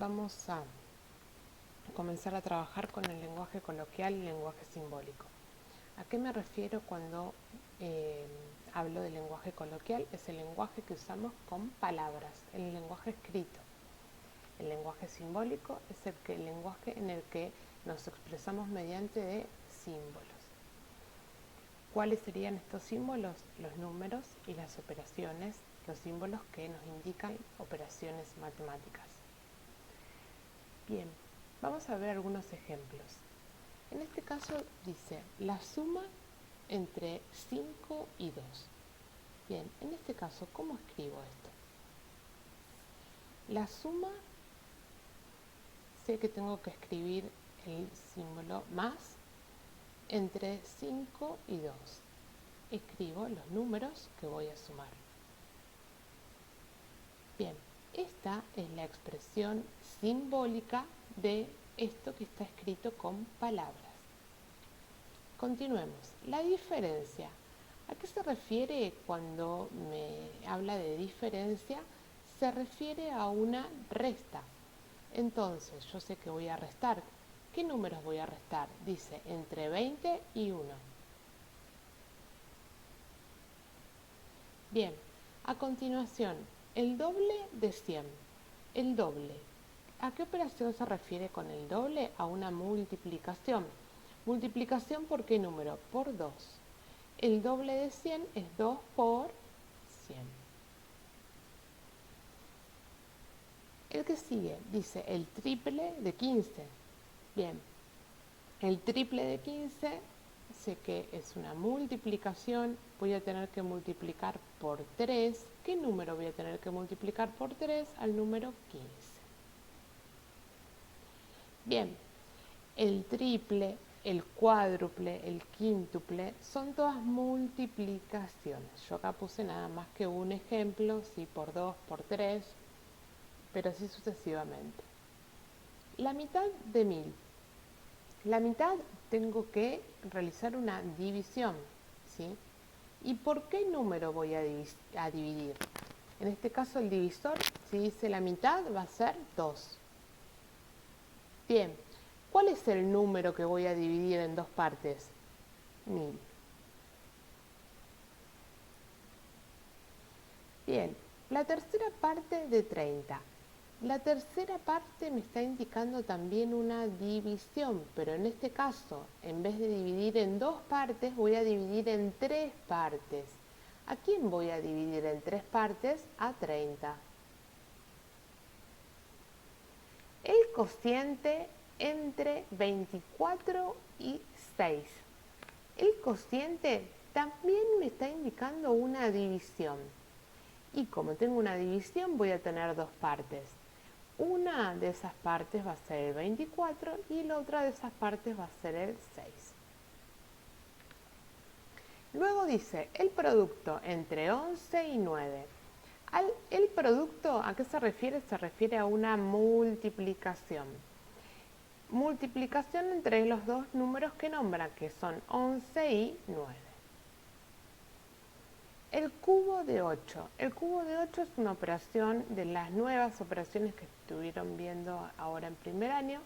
vamos a comenzar a trabajar con el lenguaje coloquial y el lenguaje simbólico. ¿A qué me refiero cuando hablo de lenguaje coloquial? Es el lenguaje que usamos con palabras, el lenguaje escrito. El lenguaje simbólico es el lenguaje en el que nos expresamos mediante de símbolos. ¿Cuáles serían estos símbolos? Los números y las operaciones, los símbolos que nos indican operaciones matemáticas. Bien, vamos a ver algunos ejemplos. En este caso dice la suma entre 5 y 2. Bien, en este caso, ¿cómo escribo esto? La suma, sé que tengo que escribir el símbolo más entre 5 y 2. Escribo los números que voy a sumar. Bien, esta es la expresión simbólica de esto que está escrito con palabras. Continuemos. La diferencia. ¿A qué se refiere cuando me habla de diferencia? Se refiere a una resta. Entonces, yo sé que voy a restar. ¿Qué números voy a restar? Dice entre 20 y 1. Bien, a continuación, el doble de 100. El doble. ¿A qué operación se refiere con el doble? A una multiplicación. ¿Multiplicación por qué número? Por 2. El doble de 100 es 2 por 100. El que sigue dice el triple de 15. Bien, el triple de 15 sé que es una multiplicación. Voy a tener que multiplicar por 3. ¿Qué número voy a tener que multiplicar por 3? Al número 15. Bien, el triple, el cuádruple, el quíntuple, son todas multiplicaciones. Yo acá puse nada más que un ejemplo, sí, por 2, por 3, pero así sucesivamente. La mitad de 1000. La mitad tengo que realizar una división, ¿sí? ¿Y por qué número voy a dividir? En este caso el divisor, si dice la mitad, va a ser 2. Bien, ¿cuál es el número que voy a dividir en dos partes? 1000. Bien, la tercera parte de 30. La tercera parte me está indicando también una división, pero en este caso, en vez de dividir en dos partes, voy a dividir en tres partes. ¿A quién voy a dividir en tres partes? A 30. El cociente entre 24 y 6. El cociente también me está indicando una división. Y como tengo una división, voy a tener dos partes. Una de esas partes va a ser el 24 y la otra de esas partes va a ser el 6. Luego dice el producto entre 11 y 9. El producto, ¿a qué se refiere? Se refiere a una multiplicación. Multiplicación entre los dos números que nombra, que son 11 y 9. El cubo de 8. El cubo de 8 es una operación de las nuevas operaciones que estuvieron viendo ahora en primer año.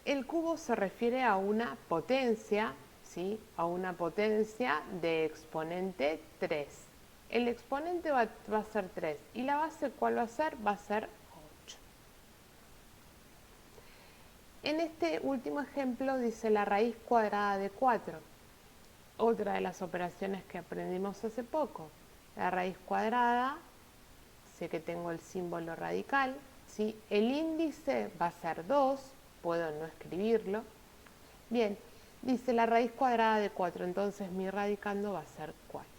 El cubo se refiere a una potencia, ¿sí? A una potencia de exponente 3. El exponente va a ser 3. ¿Y la base cuál va a ser? Va a ser 8. En este último ejemplo dice la raíz cuadrada de 4. Otra de las operaciones que aprendimos hace poco. La raíz cuadrada, sé que tengo el símbolo radical, ¿sí? El índice va a ser 2, puedo no escribirlo. Bien, dice la raíz cuadrada de 4, entonces mi radicando va a ser 4.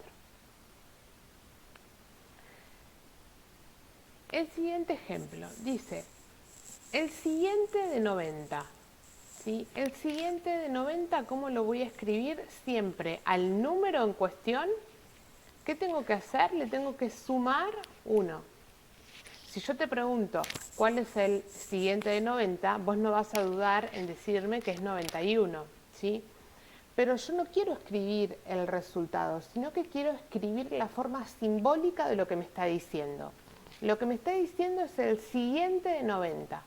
El siguiente ejemplo dice el siguiente de 90. ¿Sí? El siguiente de 90, ¿cómo lo voy a escribir? Siempre al número en cuestión. ¿Qué tengo que hacer? Le tengo que sumar 1. Si yo te pregunto cuál es el siguiente de 90, vos no vas a dudar en decirme que es 91, ¿sí? Pero yo no quiero escribir el resultado, sino que quiero escribir la forma simbólica de lo que me está diciendo. lo que me está diciendo es el siguiente de 90.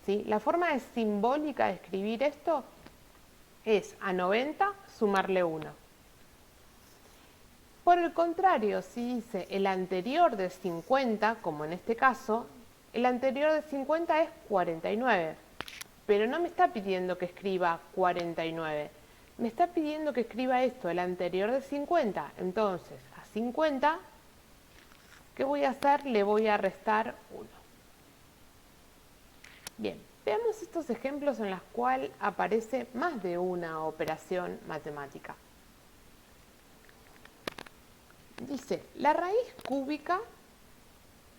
¿Sí? La forma simbólica de escribir esto es a 90 sumarle 1. Por el contrario, si dice el anterior de 50, como en este caso, el anterior de 50 es 49. Pero no me está pidiendo que escriba 49. Me está pidiendo que escriba esto, el anterior de 50. Entonces, a 50, ¿qué voy a hacer? Le voy a restar 1. Bien, veamos estos ejemplos en los cuales aparece más de una operación matemática. Dice, la raíz cúbica,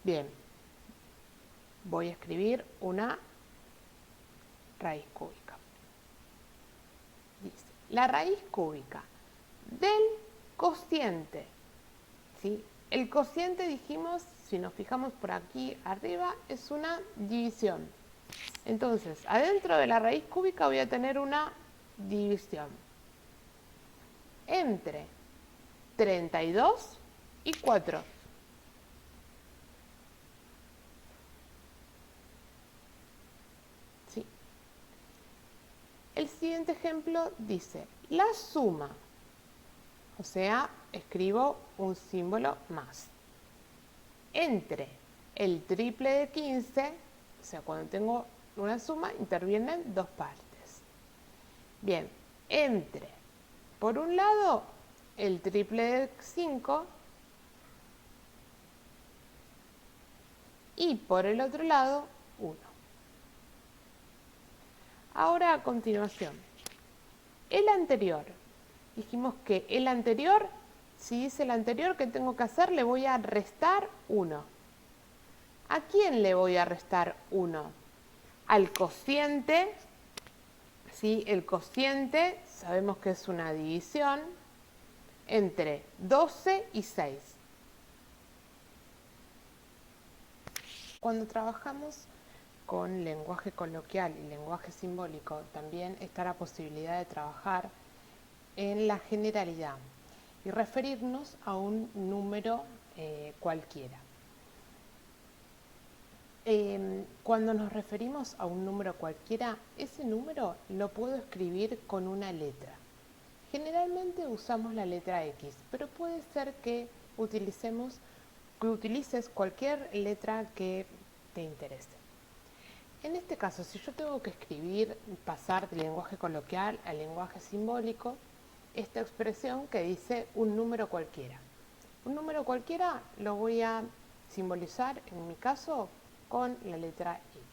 bien, voy a escribir una raíz cúbica. Dice, la raíz cúbica del cociente, ¿sí? El cociente, dijimos, si nos fijamos por aquí arriba, es una división. Entonces, adentro de la raíz cúbica voy a tener una división entre 32 y 4. ¿Sí? El siguiente ejemplo dice, la suma, o sea, escribo un símbolo más, entre el triple de 15, o sea, cuando tengo una suma, intervienen dos partes. Bien, entre, por un lado, el triple de 5 y por el otro lado, 1. Ahora, a continuación, el anterior. Dijimos que el anterior, si dice el anterior, ¿qué tengo que hacer? Le voy a restar 1. ¿A quién le voy a restar 1? Al cociente. ¿Sí? El cociente, sabemos que es una división entre 12 y 6. Cuando trabajamos con lenguaje coloquial y lenguaje simbólico, también está la posibilidad de trabajar en la generalidad y referirnos a un número cualquiera. Cuando nos referimos a un número cualquiera, ese número lo puedo escribir con una letra. Generalmente usamos la letra X, pero puede ser que utilices cualquier letra que te interese. En este caso, si yo tengo que escribir, pasar del lenguaje coloquial al lenguaje simbólico, esta expresión que dice un número cualquiera. Un número cualquiera lo voy a simbolizar, en mi caso, con la letra X.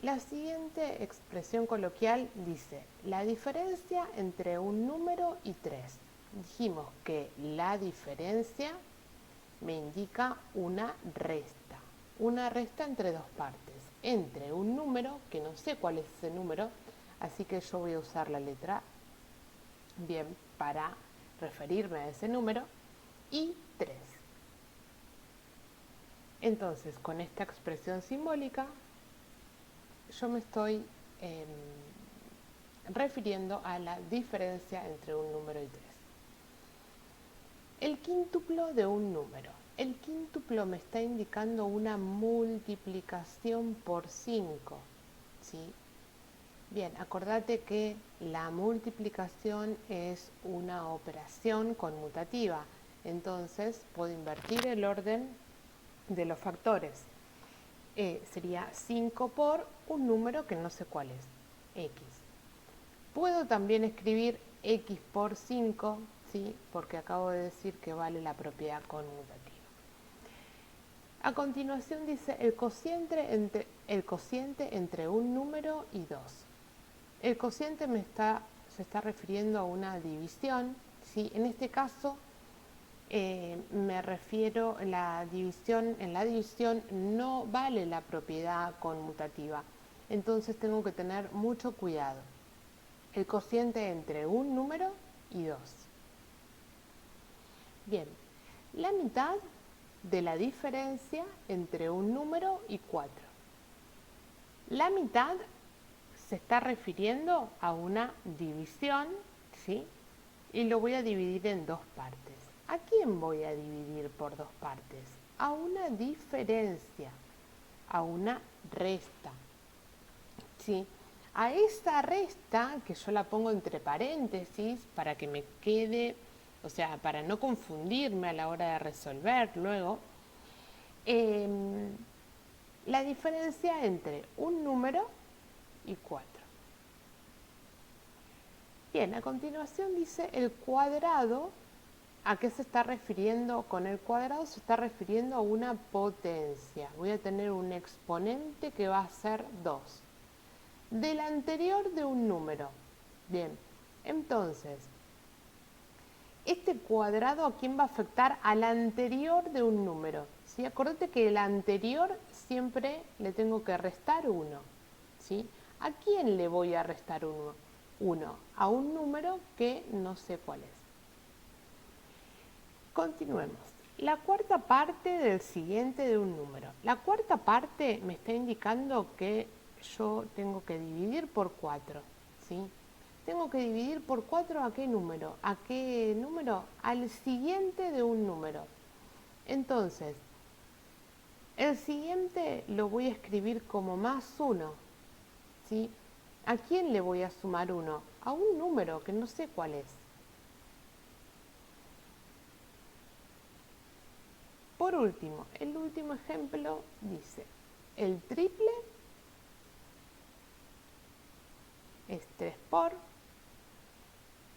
La siguiente expresión coloquial dice, la diferencia entre un número y 3. Dijimos que la diferencia me indica una resta entre dos partes, entre un número, que no sé cuál es ese número, así que yo voy a usar la letra bien para referirme a ese número, y 3. Entonces, con esta expresión simbólica, yo me estoy refiriendo a la diferencia entre un número y 3. El quíntuplo de un número. El quíntuplo me está indicando una multiplicación por 5. ¿Sí? Bien, acordate que la multiplicación es una operación conmutativa. Entonces, puedo invertir el orden de los factores. Sería 5 por un número que no sé cuál es, X. Puedo también escribir X por 5, ¿sí? Porque acabo de decir que vale la propiedad conmutativa. A continuación dice el cociente entre un número y 2. El cociente se está refiriendo a una división, ¿sí? En este caso me refiero en la división no vale la propiedad conmutativa, entonces tengo que tener mucho cuidado. El cociente entre un número y 2. Bien, la mitad de la diferencia entre un número y 4. La mitad se está refiriendo a una división, ¿sí? Y lo voy a dividir en dos partes. ¿A quién voy a dividir por dos partes? A una diferencia, a una resta. ¿Sí? A esa resta, que yo la pongo entre paréntesis para que me quede, o sea, para no confundirme a la hora de resolver luego, la diferencia entre un número y 4. Bien, a continuación dice el cuadrado. ¿A qué se está refiriendo? Con el cuadrado se está refiriendo a una potencia. Voy a tener un exponente que va a ser 2. Del anterior de un número. Bien, entonces, este cuadrado ¿a quién va a afectar? Al anterior de un número. ¿Sí? Acordate que el anterior siempre le tengo que restar 1. ¿Sí? ¿A quién le voy a restar 1? 1. A un número que no sé cuál es. Continuemos. La cuarta parte del siguiente de un número. La cuarta parte me está indicando que yo tengo que dividir por 4. ¿Sí? Tengo que dividir por 4 ¿a qué número? ¿A qué número? Al siguiente de un número. Entonces, el siguiente lo voy a escribir como más 1. ¿Sí? ¿A quién le voy a sumar 1? A un número que no sé cuál es. Por último, el último ejemplo dice, el triple es 3 por,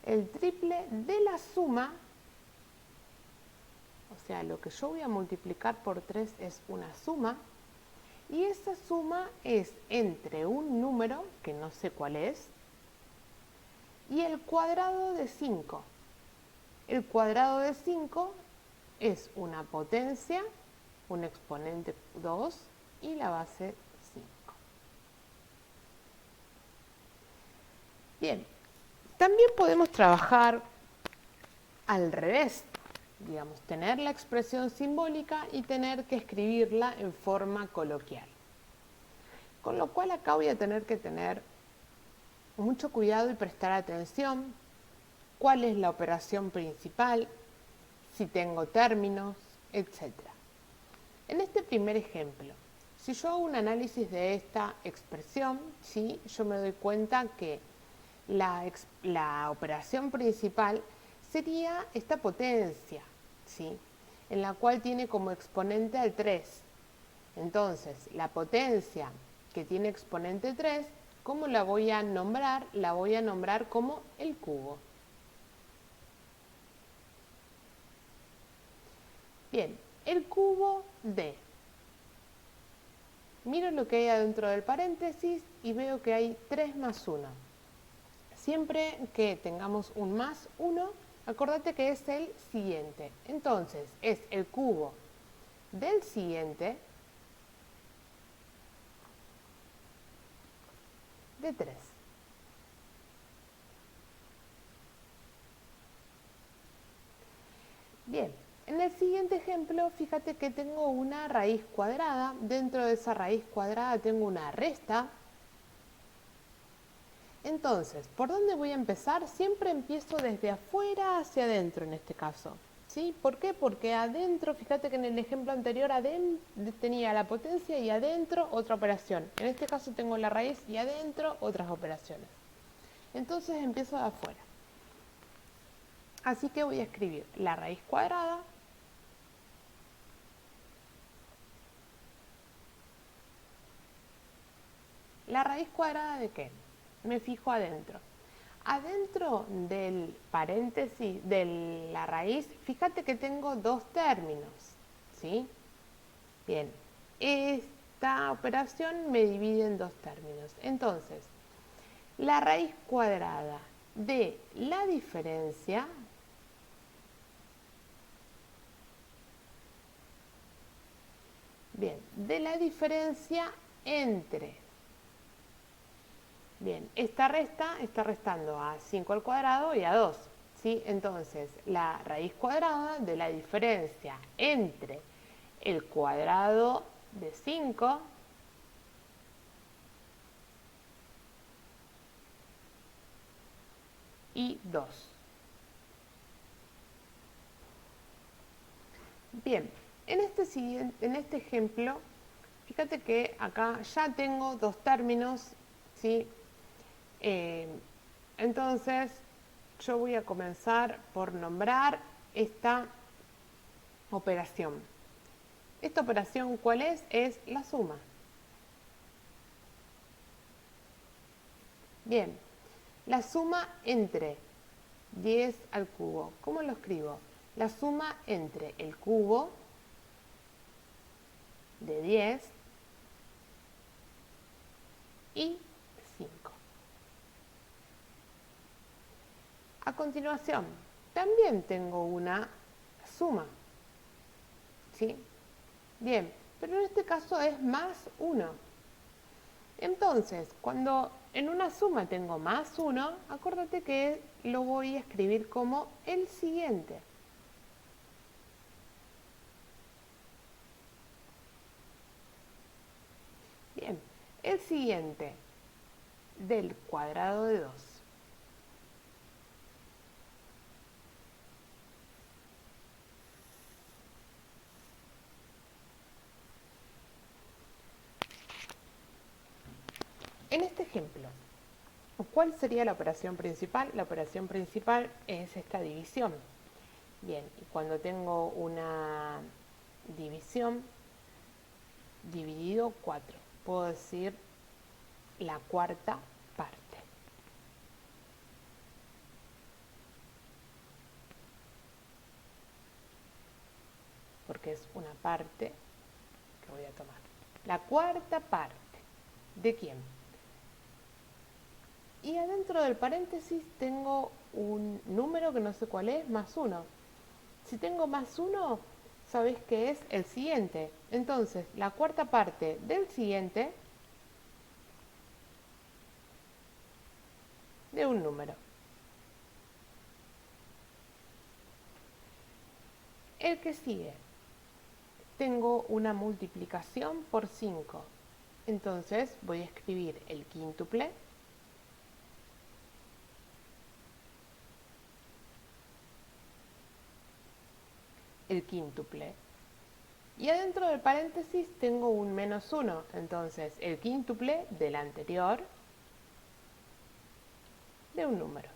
el triple de la suma, o sea, lo que yo voy a multiplicar por 3 es una suma, y esa suma es entre un número, que no sé cuál es, y el cuadrado de 5. El cuadrado de 5 es una potencia, un exponente 2 y la base 5. Bien, también podemos trabajar al revés, digamos, tener la expresión simbólica y tener que escribirla en forma coloquial. Con lo cual acá voy a tener que tener mucho cuidado y prestar atención. ¿Cuál es la operación principal? Si tengo términos, etc. En este primer ejemplo, si yo hago un análisis de esta expresión, ¿sí? Yo me doy cuenta que la operación principal sería esta potencia, ¿sí? En la cual tiene como exponente al 3. Entonces, la potencia que tiene exponente 3, ¿cómo la voy a nombrar? La voy a nombrar como el cubo. Bien, el cubo de. Miro lo que hay adentro del paréntesis y veo que hay 3 más 1. Siempre que tengamos un más 1, acordate que es el siguiente. Entonces, es el cubo del siguiente de 3. Bien, en el siguiente ejemplo, fíjate que tengo una raíz cuadrada. Dentro de esa raíz cuadrada tengo una resta. Entonces, ¿por dónde voy a empezar? Siempre empiezo desde afuera hacia adentro en este caso. ¿Sí? ¿Por qué? Porque adentro, fíjate que en el ejemplo anterior tenía la potencia y adentro otra operación. En este caso tengo la raíz y adentro otras operaciones. Entonces empiezo de afuera. Así que voy a escribir la raíz cuadrada ¿la raíz cuadrada de qué? Me fijo adentro. Adentro del paréntesis de la raíz, fíjate que tengo dos términos, ¿sí? Bien, esta operación me divide en dos términos. Entonces, la raíz cuadrada de la diferencia, bien, de la diferencia entre, bien, esta resta está restando a 5 al cuadrado y a 2, ¿sí? Entonces, la raíz cuadrada de la diferencia entre el cuadrado de 5 y 2. Bien, en este ejemplo, fíjate que acá ya tengo dos términos, ¿sí? Eh, entonces, yo voy a comenzar por nombrar esta operación. ¿Esta operación cuál es? Es la suma. Bien, la suma entre 10 al cubo. ¿Cómo lo escribo? La suma entre el cubo de 10 y 5. A continuación, también tengo una suma, ¿sí? Bien, pero en este caso es más 1. Entonces, cuando en una suma tengo más 1, acuérdate que lo voy a escribir como el siguiente. Bien, el siguiente del cuadrado de 2. En este ejemplo, ¿cuál sería la operación principal? La operación principal es esta división. Bien, y cuando tengo una división, dividido 4, puedo decir la cuarta parte. Porque es una parte que voy a tomar. La cuarta parte. ¿De quién? Y adentro del paréntesis tengo un número que no sé cuál es, más 1. Si tengo más 1, sabéis que es el siguiente. Entonces, la cuarta parte del siguiente de un número. El que sigue. Tengo una multiplicación por 5. Entonces voy a escribir el quíntuple. El quíntuple. Y adentro del paréntesis tengo un menos 1. Entonces el quíntuple del anterior de un número.